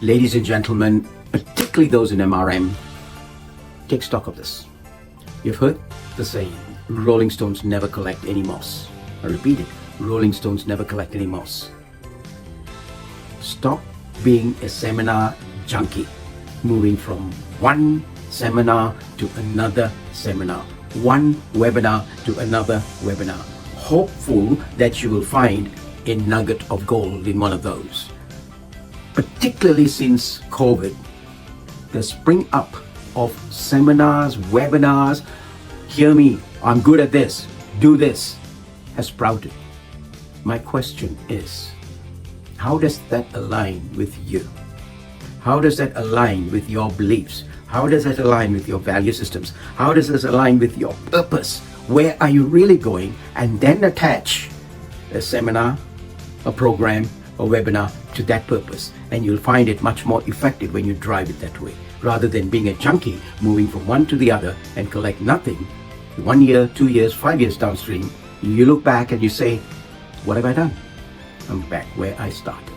Ladies and gentlemen, particularly those in MRM, take stock of this. You've heard the saying, Rolling Stones never collect any moss. I repeat it, Rolling Stones never collect any moss. Stop being a seminar junkie, moving from one seminar to another seminar, one webinar to another webinar, hopeful that you will find a nugget of gold in one of those. Particularly since COVID, the spring up of seminars, webinars, hear me, I'm good at this, do this, has sprouted. My question is, how does that align with you? How does that align with your beliefs? How does that align with your value systems? How does this align with your purpose? Where are you really going? And then attach a seminar, a program, a webinar to that purpose. And you'll find it much more effective when you drive it that way. Rather than being a junkie, moving from one to the other and collect nothing, 1 year, 2 years, 5 years downstream, you look back and you say, what have I done? I'm back where I started.